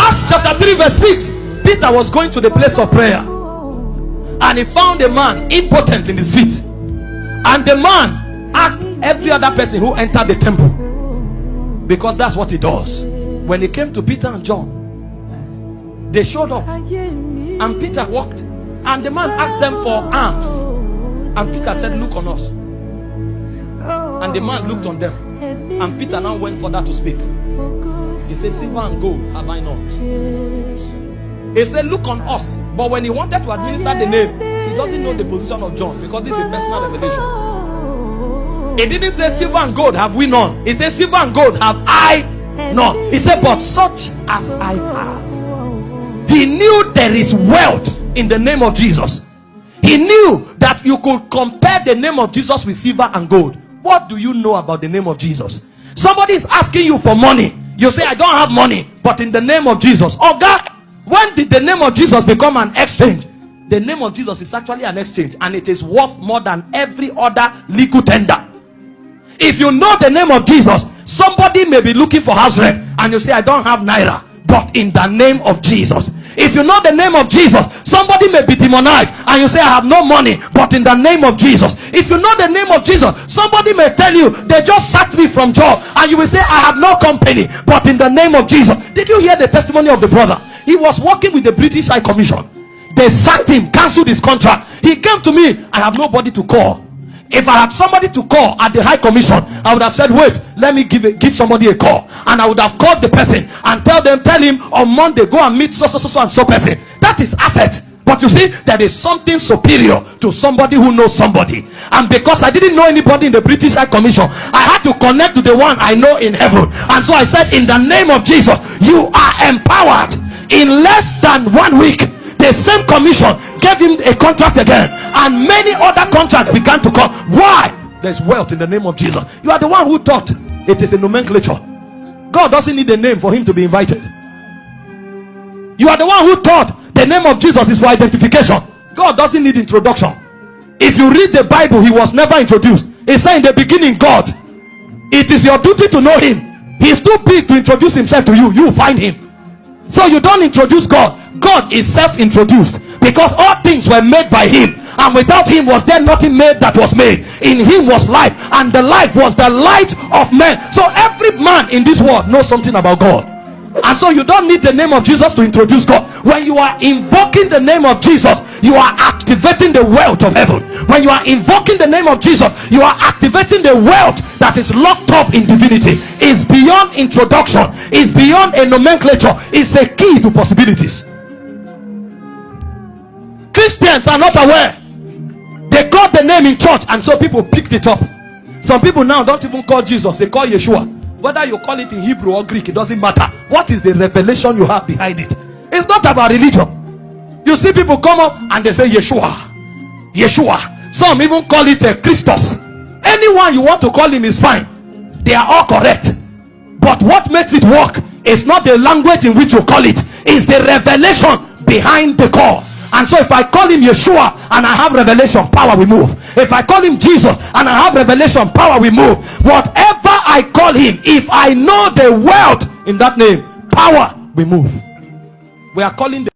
Acts chapter 3 verse 6. Peter was going to the place of prayer, and he found a man impotent in his feet. And the man asked every other person who entered the temple, because that's what he does. When he came to Peter and John, they showed up, and Peter walked, and the man asked them for alms, and Peter said, look on us. And the man looked on them, and Peter now went further to speak. He said, silver and gold have I not. He said, look on us. But when he wanted to administer the name, he doesn't know the position of John, because this is a personal revelation. He didn't say silver and gold have we none. He said, silver and gold have I none. He said, but such as I have. He knew there is wealth in the name of Jesus. He knew that you could compare the name of Jesus with silver and gold. What do you know about the name of Jesus? Somebody is asking you for money. You say, I don't have money, but in the name of Jesus. Oh God, when did the name of Jesus become an exchange? The name of Jesus is actually an exchange, and it is worth more than every other legal tender. If you know the name of Jesus, somebody may be looking for house rent, and you say, I don't have naira, but in the name of Jesus. If you know the name of Jesus, somebody may be demonized, and you say, I have no money, but in the name of Jesus. If you know the name of Jesus, somebody may tell you, they just sacked me from job, and you will say, I have no company, but in the name of Jesus. Did you hear the testimony of the brother? He was working with the British High Commission. They sacked him, cancelled his contract. He came to me, I have nobody to call. If I had somebody to call at the High Commission, I would have said, wait, let me give somebody a call. And I would have called the person and tell him on Monday, go and meet so and so person. That is asset. But you see, there is something superior to somebody who knows somebody. And because I didn't know anybody in the British High Commission, I had to connect to the one I know in heaven. And so I said, in the name of Jesus, you are empowered. In less than 1 week, the same commission gave him a contract again, and many other contracts began to come. Why? There's wealth in the name of Jesus. You are the one who thought it is a nomenclature. God doesn't need a name for him to be invited. You are the one who thought the name of Jesus is for identification. God doesn't need introduction. If you read the Bible, he was never introduced. He said in the beginning, God. It is your duty to know him. He is too big to introduce himself to you. You find him. So you don't introduce God. God is self-introduced, because all things were made by him, and without him was there nothing made that was made. In him was life, and the life was the light of men. So every man in this world knows something about God. And so you don't need the name of Jesus to introduce God. When you are invoking the name of Jesus, you are activating the wealth of heaven. When you are invoking the name of Jesus, you are activating the wealth that is locked up in divinity. It's beyond introduction. It's beyond a nomenclature. It's a key to possibilities. Christians are not aware. They got the name in church, and so people picked it up. Some people now don't even call Jesus, they call Yeshua. Whether you call it in Hebrew or Greek, it doesn't matter. What is the revelation you have behind it? It's not about religion. You see people come up and they say Yeshua, Yeshua. Some even call it a Christos. Anyone you want to call him is fine. They are all correct. But what makes it work is not the language in which you call it. It's the revelation behind the call. And so if I call him Yeshua and I have revelation, power will move. If I call him Jesus and I have revelation, power will move. Whatever I call him, if I know the wealth in that name, power will move. We are calling the